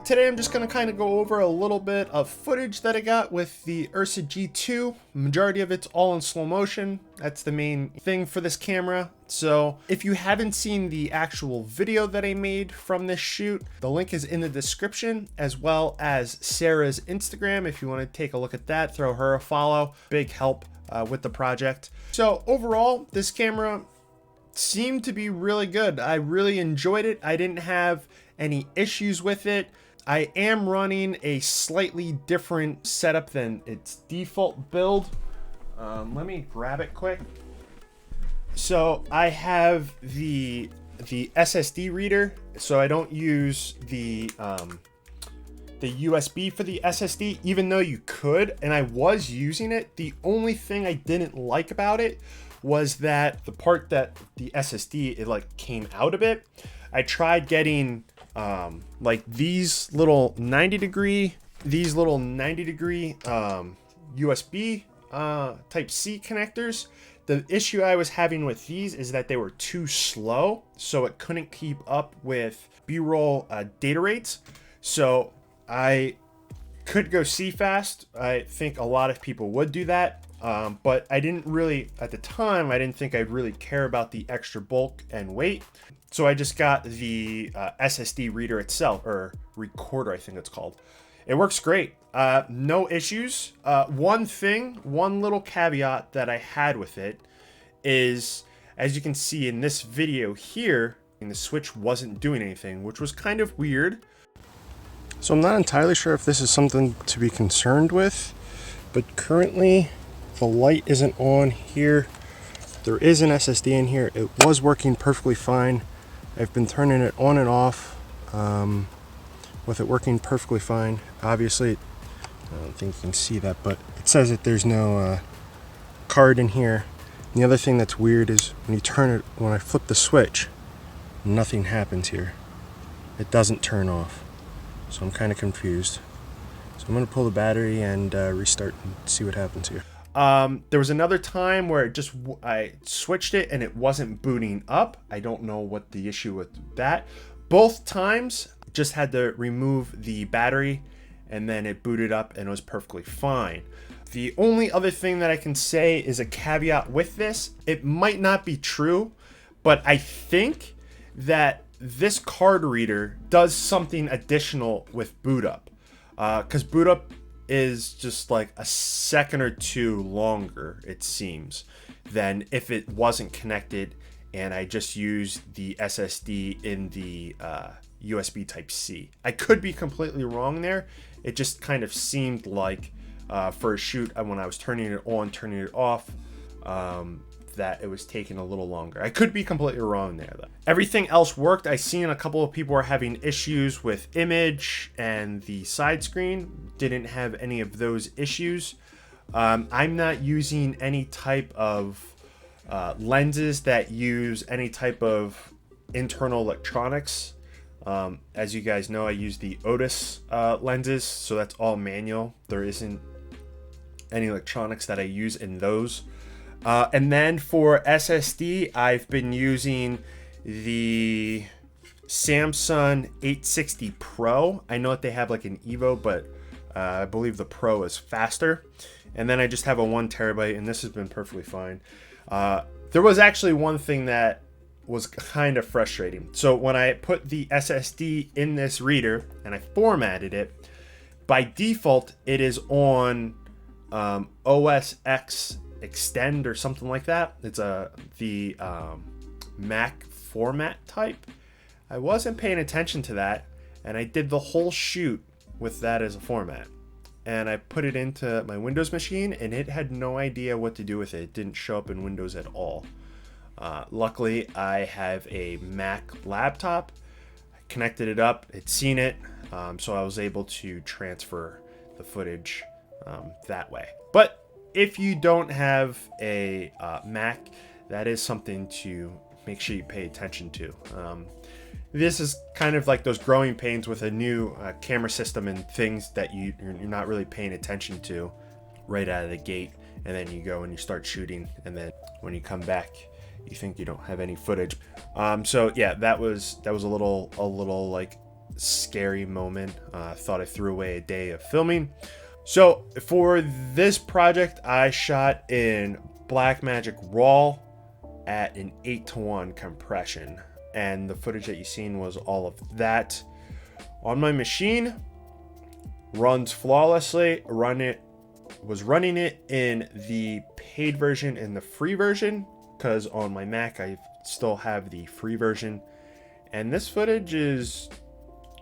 today I'm just going to kind of go over a little bit of footage that I got with the URSA G2. Majority of it's all in slow motion. That's the main thing for this camera. So if you haven't seen the actual video that I made from this shoot, the link is in the description, as well as Sarah's Instagram. If you want to take a look at that, throw her a follow. Big help with the project. So overall, this camera seemed to be really good. I really enjoyed it. I didn't have any issues with it. I am running a slightly different setup than its default build. Let me grab it quick. So I have the SSD reader, so I don't use the USB for the SSD, even though you could, and I was using it. The only thing I didn't like about it was that the part that the SSD, it like came out a bit. I tried getting like these little 90 degree USB type C connectors. The issue I was having with these is that they were too slow, so it couldn't keep up with B-roll data rates. So I could go C-fast. I think a lot of people would do that. But I didn't really, at the time, I didn't think I'd really care about the extra bulk and weight. So I just got the SSD reader itself, or recorder, I think it's called. It works great. No issues. One little caveat that I had with it is, as you can see in this video here, the switch wasn't doing anything, which was kind of weird. So I'm not entirely sure if this is something to be concerned with, but currently the light isn't on here. There is an SSD in here. It was working perfectly fine. I've been turning it on and off with it working perfectly fine. Obviously, I don't think you can see that, but it says that there's no card in here. And the other thing that's weird is when I flip the switch, nothing happens here. It doesn't turn off. So I'm kind of confused. So I'm going to pull the battery and restart and see what happens here. There was another time where I switched it and it wasn't booting up. I don't know what the issue with that. Both times just had to remove the battery and then it booted up and it was perfectly fine. The only other thing that I can say is a caveat with this. It might not be true, but I think that this card reader does something additional with boot up. Because boot up is just like a second or two longer, it seems, than if it wasn't connected and I just used the SSD in the USB type C. I could be completely wrong there. It just kind of seemed like for a shoot, when I was turning it on, turning it off, that it was taking a little longer. I could be completely wrong there though. Everything else worked. I seen a couple of people were having issues with image and the side screen. Didn't have any of those issues. I'm not using any type of lenses that use any type of internal electronics. As you guys know, I use the Otis lenses, so that's all manual. There isn't any electronics that I use in those. And then for SSD, I've been using the Samsung 860 Pro. I know that they have like an Evo, but I believe the Pro is faster. And then I just have a 1 terabyte, and this has been perfectly fine. There was actually one thing that was kind of frustrating. So when I put the SSD in this reader and I formatted it, by default, it is on OS X Extend or something like that. It's the Mac format type. I wasn't paying attention to that, and I did the whole shoot with that as a format. And I put it into my Windows machine, and it had no idea what to do with it. It didn't show up in Windows at all. Luckily, I have a Mac laptop. I connected it up. It's seen it, so I was able to transfer the footage that way. But if you don't have a Mac, that is something to make sure you pay attention to. This is kind of like those growing pains with a new camera system and things that you're not really paying attention to right out of the gate, and then you go and you start shooting, and then when you come back, you think you don't have any footage. So yeah, that was a little like scary moment. Thought I threw away a day of filming. So for this project, I shot in Blackmagic RAW at an 8:1 compression, and the footage that you seen was all of that on my machine. Runs flawlessly. Was running it in the paid version and the free version, because on my Mac I still have the free version, and this footage is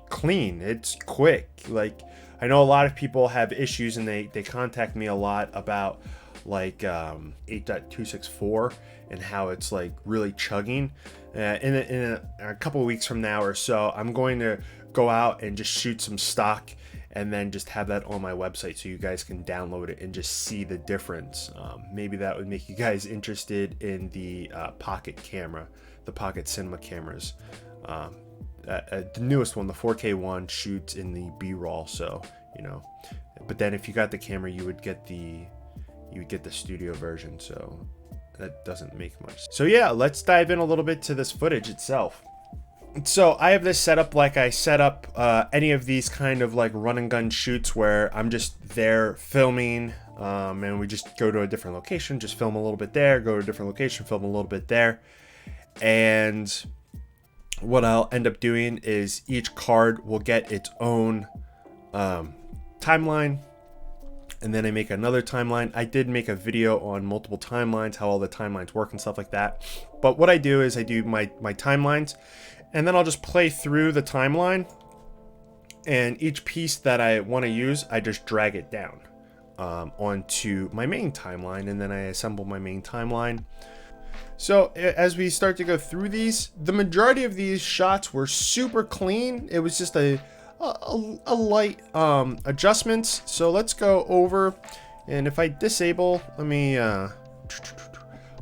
clean. It's quick. Like, I know a lot of people have issues, and they contact me a lot about like 8.264 and how it's like really chugging. In a couple of weeks from now or so, I'm going to go out and just shoot some stock and then just have that on my website so you guys can download it and just see the difference. Maybe that would make you guys interested in the Pocket camera, the Pocket Cinema cameras. The newest one, the 4K one, shoots in the BRAW, so you know. But then if you got the camera, you would get the studio version, so that doesn't make much. So yeah, let's dive in a little bit to this footage itself. So I have this set up like I set up any of these kind of like run and gun shoots where I'm just there filming, and we just go to a different location, just film a little bit there, go to a different location, film a little bit there. And what I'll end up doing is each card will get its own timeline, and then I make another timeline. I did make a video on multiple timelines, how all the timelines work and stuff like that. But what I do is I do my timelines, and then I'll just play through the timeline, and each piece that I want to use, I just drag it down onto my main timeline, and then I assemble my main timeline. So as we start to go through these, the majority of these shots were super clean. It was just a light adjustments. So let's go over, and if I disable, let me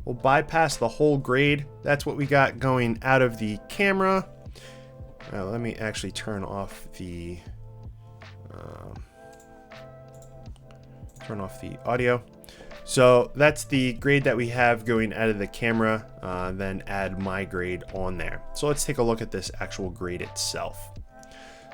we'll bypass the whole grade. That's what we got going out of the camera. Let me actually turn off the audio. So that's the grade that we have going out of the camera, then add my grade on there. So let's take a look at this actual grade itself.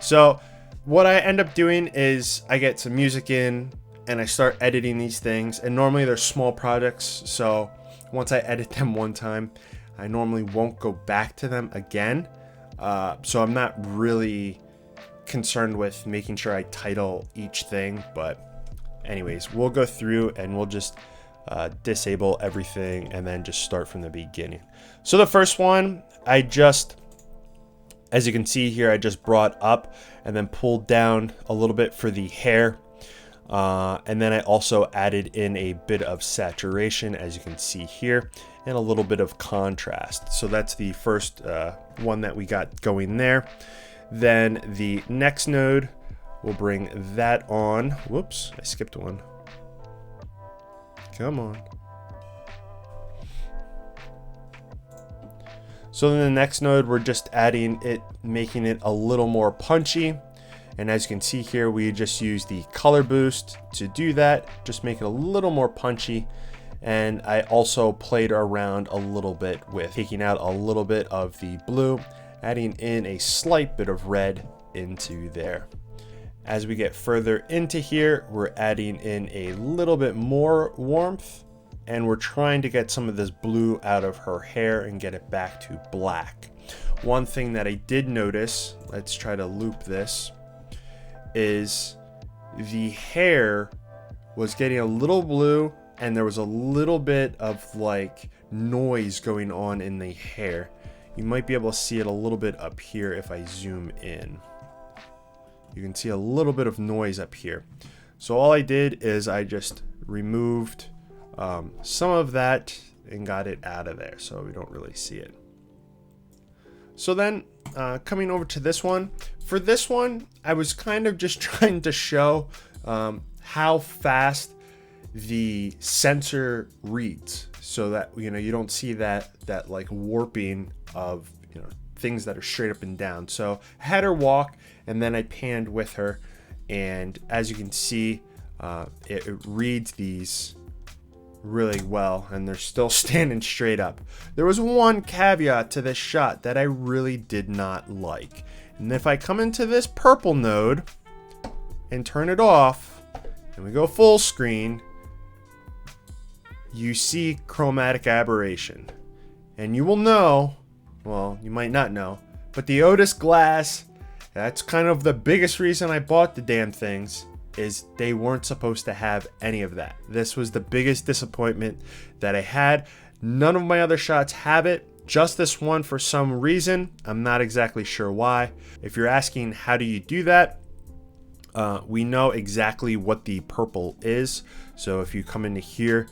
So what I end up doing is I get some music in and I start editing these things, and normally they're small projects, so once I edit them one time, I normally won't go back to them again. So I'm not really concerned with making sure I title each thing, but anyways, we'll go through and we'll just disable everything and then just start from the beginning. So the first one, as you can see here, I just brought up and then pulled down a little bit for the hair. And then I also added in a bit of saturation, as you can see here, and a little bit of contrast. So that's the first one that we got going there. Then the next node, we'll bring that on. Whoops, I skipped one. Come on. So then the next node, we're just adding it, making it a little more punchy. And as you can see here, we just use the color boost to do that, just make it a little more punchy. And I also played around a little bit with taking out a little bit of the blue, adding in a slight bit of red into there. As we get further into here, we're adding in a little bit more warmth, and we're trying to get some of this blue out of her hair and get it back to black. One thing that I did notice, let's try to loop this, is the hair was getting a little blue, and there was a little bit of like noise going on in the hair. You might be able to see it a little bit up here if I zoom in. You can see a little bit of noise up here. So all I did is I just removed some of that and got it out of there, so we don't really see it. So then coming over to this one, for this one, I was kind of just trying to show how fast the sensor reads, so that you don't see that like warping of things that are straight up and down. So I had her walk, and then I panned with her, and as you can see, it reads these really well, and they're still standing straight up. There was one caveat to this shot that I really did not like. And if I come into this purple node and turn it off, and we go full screen, you see chromatic aberration. And you will know, well, you might not know, but the Otis glass, that's kind of the biggest reason I bought the damn things, is they weren't supposed to have any of that. This was the biggest disappointment that I had. None of my other shots have it. Just this one for some reason. I'm not exactly sure why. If you're asking how do you do that, we know exactly what the purple is. So if you come into here,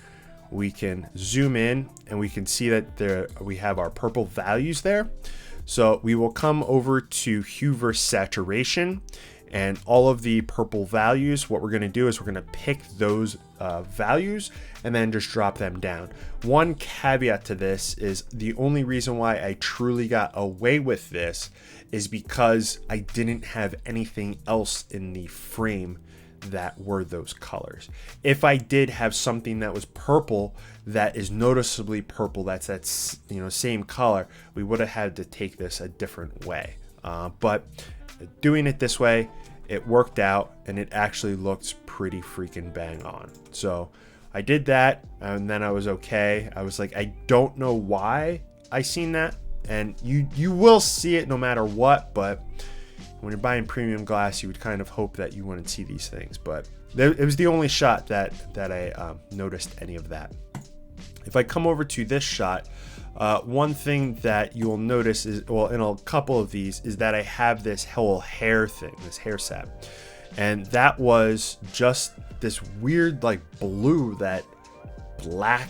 we can zoom in and we can see that we have our purple values there. So we will come over to hue versus saturation, and all of the purple values, what we're going to do is we're going to pick those values and then just drop them down. One caveat to this is the only reason why I truly got away with this is because I didn't have anything else in the frame that were those colors. If I did have something that was purple, that is noticeably purple, that's same color, we would have had to take this a different way. But doing it this way, it worked out, and it actually looks pretty freaking bang on. So I did that, and then I was okay. I was like, I don't know why I seen that, and you will see it no matter what, but when you're buying premium glass, you would kind of hope that you wouldn't see these things. But it was the only shot that I noticed any of that. If I come over to this shot, one thing that you'll notice is, well, in a couple of these, is that I have this whole hair thing, this hair sap. And that was just this weird like blue that black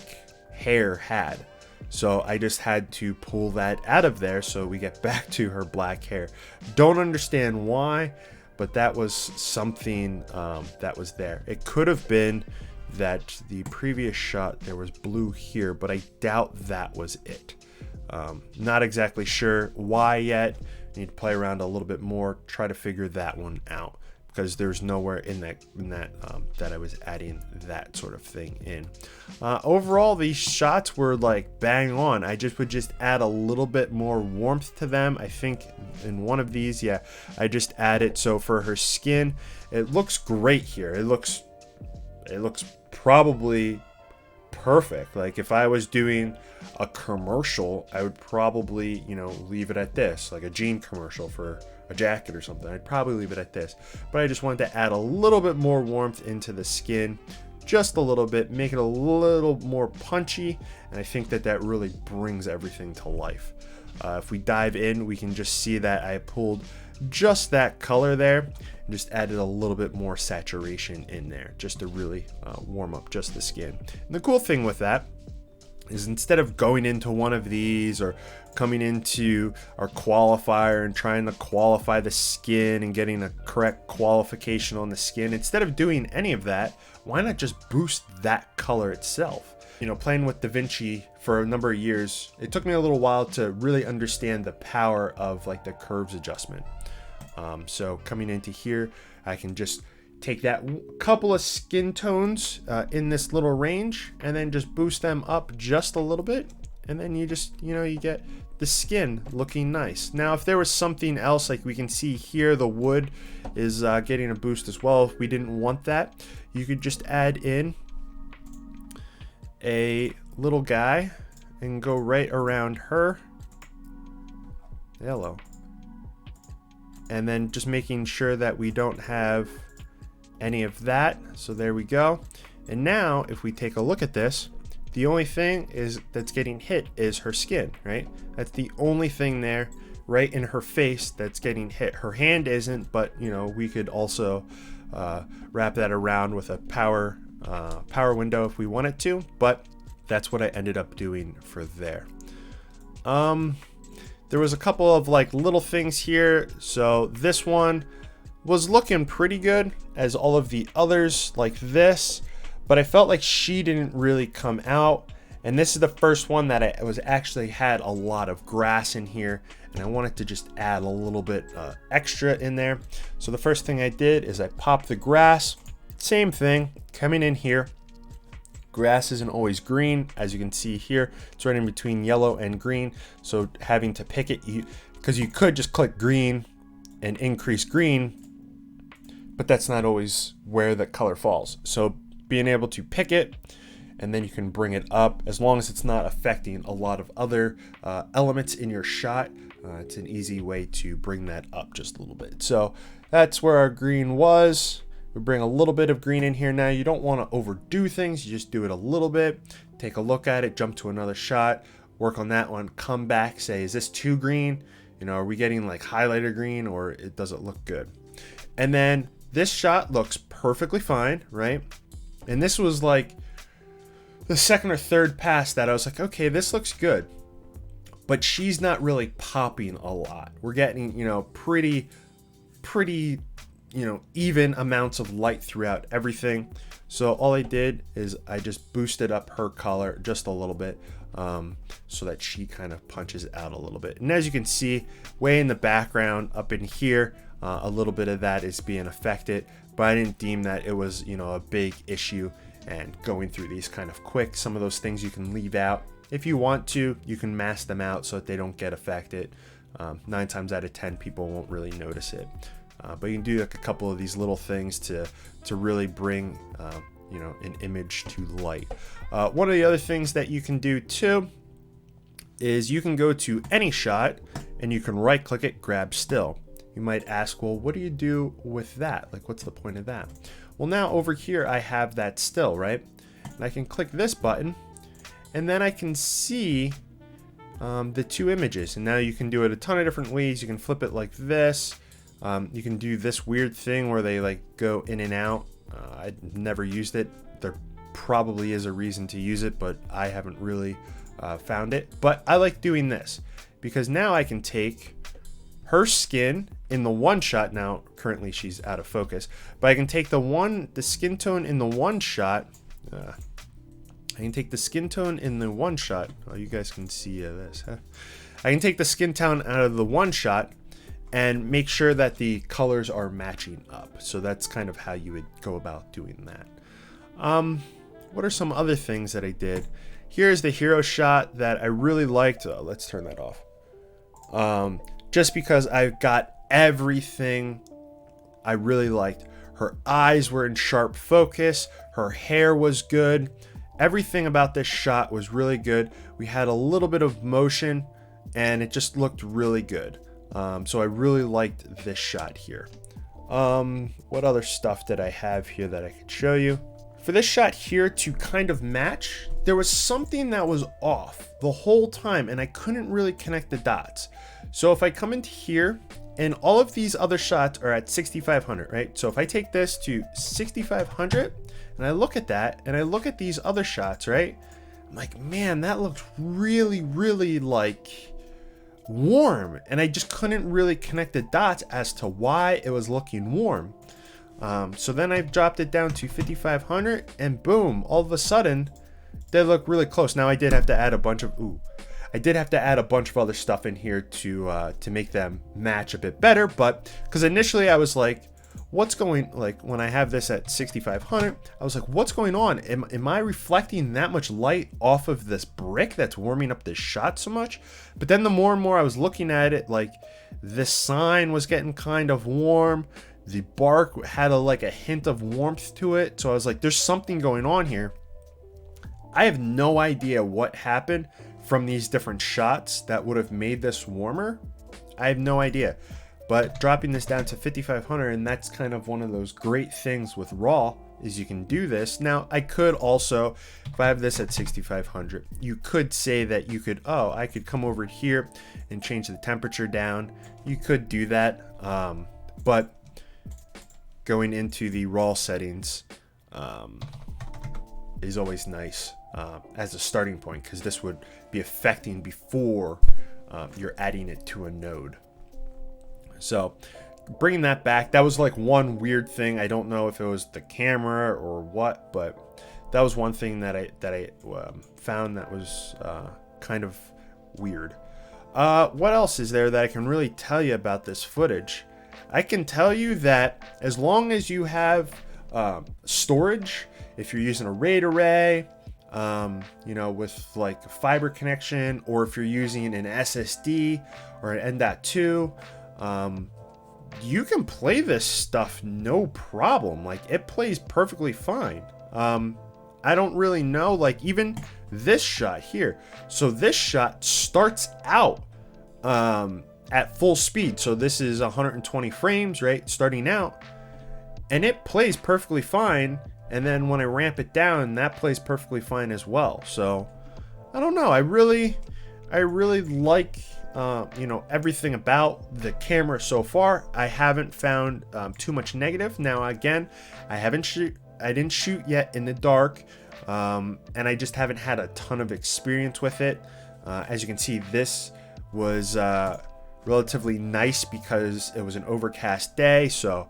hair had. So I just had to pull that out of there so we get back to her black hair. Don't understand why, but that was something that was there. It could have been that the previous shot there was blue here, but I doubt that was it. Not exactly sure why yet. Need to play around a little bit more, try to figure that one out, because there's nowhere in that that I was adding that sort of thing in. Overall, these shots were like bang on. I would just add a little bit more warmth to them. I think in one of these, yeah, I just added, so for her skin, it looks great here. It looks probably perfect. Like if I was doing a commercial, I would probably, leave it at this, like a jean commercial for a jacket or something. I'd probably leave it at this, but I just wanted to add a little bit more warmth into the skin, just a little bit, make it a little more punchy, and I think that really brings everything to life. If we dive in, we can just see that I pulled just that color there and just added a little bit more saturation in there just to really warm up just the skin. And the cool thing with that is, instead of going into one of these or coming into our qualifier and trying to qualify the skin and getting a correct qualification on the skin, instead of doing any of that, why not just boost that color itself? Playing with DaVinci for a number of years, it took me a little while to really understand the power of like the curves adjustment. So coming into here, I can just take that couple of skin tones in this little range and then just boost them up just a little bit, and then you just you get the skin looking nice. Now if there was something else, like we can see here, the wood is getting a boost as well. If we didn't want that, you could just add in a little guy and go right around her. Hello. And then just making sure that we don't have any of that. So there we go. And now if we take a look at this, the only thing that's getting hit is her skin, right? That's the only thing there right in her face that's getting hit. Her hand isn't, but we could also wrap that around with a power window if we wanted to, but that's what I ended up doing for there. There was a couple of like little things here. So this one was looking pretty good as all of the others like this, but I felt like she didn't really come out. And this is the first one that I was actually had a lot of grass in here, and I wanted to just add a little bit extra in there. So the first thing I did is I popped the grass. Same thing, coming in here, Grass isn't always green. As you can see here, it's right in between yellow and green. So having to pick it, because you could just click green and increase green, but that's not always where the color falls. So being able to pick it, and then you can bring it up, as long as it's not affecting a lot of other elements in your shot, it's an easy way to bring that up just a little bit. So that's where our green was. We bring a little bit of green in here now. You don't want to overdo things. You just do it a little bit. Take a look at it, jump to another shot, work on that one, come back, say, is this too green? You know, are we getting like highlighter green, or it doesn't look good? And then this shot looks perfectly fine, right? And this was like the second or third pass that I was like, okay, this looks good. But she's not really popping a lot. We're getting, you know, pretty, you know, even amounts of light throughout everything. So all I did is I just boosted up her color just a little bit, so that she kind of punches out a little bit. And as you can see, way in the background up in here, a little bit of that is being affected, but I didn't deem that it was, you know, a big issue. And going through these kind of quick, some of those things you can leave out. If you want to, you can mask them out so that they don't get affected. 9 times out of 10, people won't really notice it. But you can do like a couple of these little things to really bring, you know, an image to light. One of the other things that you can do too is you can go to any shot and you can right click it, grab still. You might ask, well, what do you do with that? Like, what's the point of that? Well, now over here I have that still, right? And I can click this button, and then I can see the two images. And now you can do it a ton of different ways. You can flip it like this. You can do this weird thing where they like go in and out. I've never used it. There probably is a reason to use it, but I haven't really found it. But I like doing this because now I can take her skin in the one shot. Now currently she's out of focus, but I can take the skin tone in the one shot. I can take the skin tone in the one shot. Oh, you guys can see this, huh? I can take the skin tone out of the one shot and make sure that the colors are matching up. So that's kind of how you would go about doing that. What are some other things that I did? Here's the hero shot that I really liked. Let's turn that off. Just because I've got everything I really liked. Her eyes were in sharp focus. Her hair was good. Everything about this shot was really good. We had a little bit of motion and it just looked really good. So I really liked this shot here. What other stuff did I have here that I could show you? For this shot here to kind of match, there was something that was off the whole time and I couldn't really connect the dots. So if I come into here, and all of these other shots are at 6500, right? So if I take this to 6500 and I look at that and I look at these other shots, right? I'm like, man, that looks really, really like warm. And I just couldn't really connect the dots as to why it was looking warm. So then I dropped it down to 5500 and boom, all of a sudden they look really close. Now I did have to add a bunch of, other stuff in here to make them match a bit better. But because initially I was like, what's going, like when I have this at 6500, I was like, what's going on? Am I reflecting that much light off of this brick that's warming up this shot so much? But then the more and more I was looking at it, like this sign was getting kind of warm. The bark had like a hint of warmth to it. So I was like, there's something going on here. I have no idea what happened from these different shots that would have made this warmer. I have no idea. But dropping this down to 5500, and that's kind of one of those great things with RAW, is you can do this. Now, I could also, if I have this at 6500, you could say that you could, I could come over here and change the temperature down. You could do that, but going into the RAW settings is always nice as a starting point, because this would be affecting before you're adding it to a node. So bringing that back, that was like one weird thing. I don't know if it was the camera or what, but that was one thing that I found that was kind of weird. What else is there that I can really tell you about this footage? I can tell you that as long as you have storage, if you're using a RAID array, you know, with like a fiber connection, or if you're using an SSD or an N.2, you can play this stuff no problem. Like, it plays perfectly fine. I don't really know, like even this shot here. So this shot starts out at full speed. So this is 120 frames, right? Starting out, and it plays perfectly fine. And then when I ramp it down, that plays perfectly fine as well. So I don't know. I really like, you know, everything about the camera so far. I haven't found too much negative. Now, again, I didn't shoot yet in the dark, and I just haven't had a ton of experience with it. As you can see, this was relatively nice because it was an overcast day, so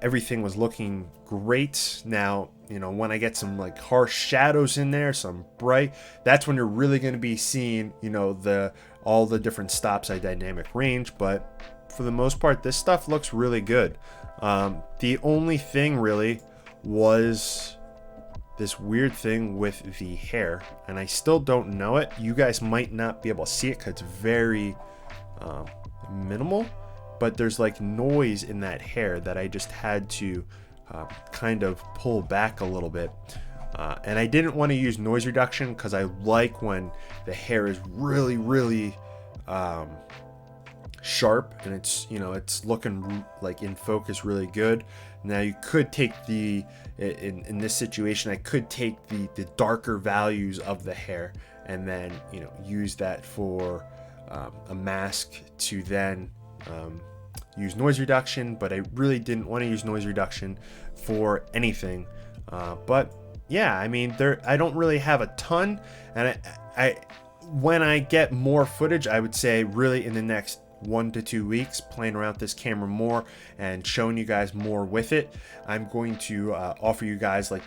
everything was looking great. Now, you know, when I get some like harsh shadows in there, some bright, that's when you're really going to be seeing, you know, all the different stops at dynamic range. But for the most part, this stuff looks really good. The only thing really was this weird thing with the hair, and I still don't know it. You guys might not be able to see it because it's very minimal, but there's like noise in that hair that I just had to kind of pull back a little bit. And I didn't want to use noise reduction because I like when the hair is really sharp and it's, you know, it's looking like in focus really good. Now you could take in this situation, I could take the darker values of the hair and then, you know, use that for a mask to then use noise reduction, but I really didn't want to use noise reduction for anything. But yeah, I mean, I don't really have a ton, and I when I get more footage, I would say really in the next 1 to 2 weeks, playing around with this camera more and showing you guys more with it, I'm going to offer you guys like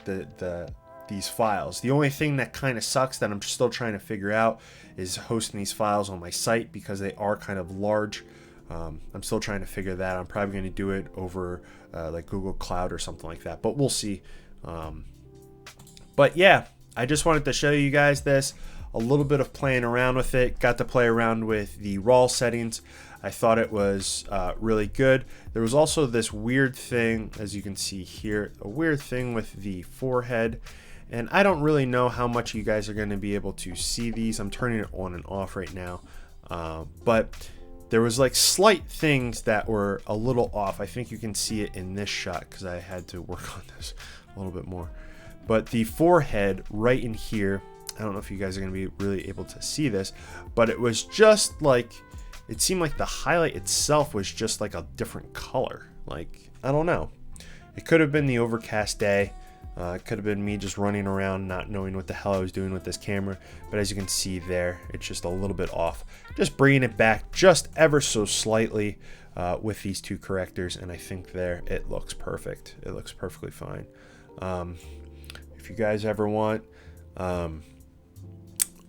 these files. The only thing that kind of sucks that I'm still trying to figure out is hosting these files on my site because they are kind of large. I'm still trying to figure that. I'm probably going to do it over like Google Cloud or something like that, but we'll see. But yeah, I just wanted to show you guys this, a little bit of playing around with it. Got to play around with the RAW settings. I thought it was really good. There was also this weird thing, as you can see here, a weird thing with the forehead. And I don't really know how much you guys are going to be able to see these. I'm turning it on and off right now. But there was like slight things that were a little off. I think you can see it in this shot because I had to work on this a little bit more. But the forehead right in here, I don't know if you guys are going to be really able to see this, but it was just like, it seemed like the highlight itself was just like a different color. Like, I don't know. It could have been the overcast day. It could have been me just running around not knowing what the hell I was doing with this camera. But as you can see there, it's just a little bit off. Just bringing it back just ever so slightly with these two correctors. And I think there it looks perfect. It looks perfectly fine. If you guys ever want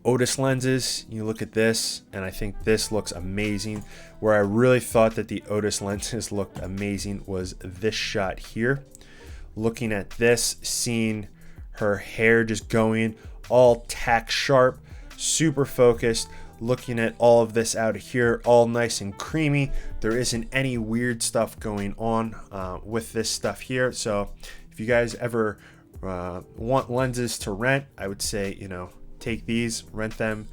Otis lenses, you look at this, and I think this looks amazing. Where I really thought that the Otis lenses looked amazing was this shot here. Looking at this, seeing her hair just going all tack sharp, super focused, looking at all of this out of here, all nice and creamy. There isn't any weird stuff going on with this stuff here. So if you guys ever want lenses to rent, I would say, you know, take these, rent them.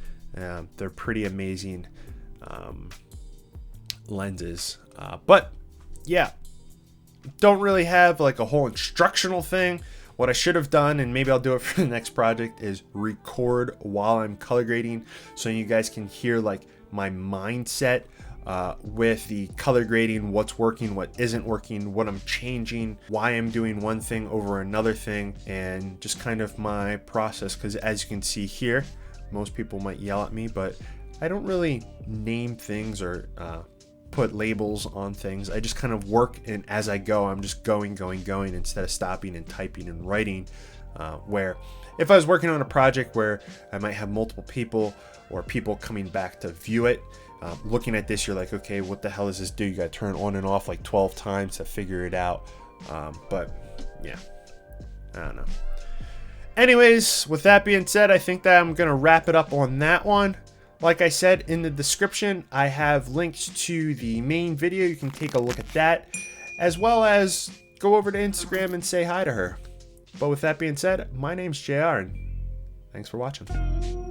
They're pretty amazing lenses. But yeah, don't really have like a whole instructional thing. What I should have done, and maybe I'll do it for the next project, is record while I'm color grading so you guys can hear like my mindset with the color grading, what's working, what isn't working, what I'm changing, why I'm doing one thing over another thing, and just kind of my process. Because as you can see here, most people might yell at me, but I don't really name things or put labels on things. I just kind of work, and as I go, I'm just going instead of stopping and typing and writing. Where if I was working on a project where I might have multiple people or people coming back to view it, looking at this, you're like, okay, what the hell does this do? You got to turn it on and off like 12 times to figure it out. But yeah, I don't know. Anyways, with that being said, I think that I'm going to wrap it up on that one. Like I said, in the description, I have links to the main video. You can take a look at that, as well as go over to Instagram and say hi to her. But with that being said, my name's JR, and thanks for watching.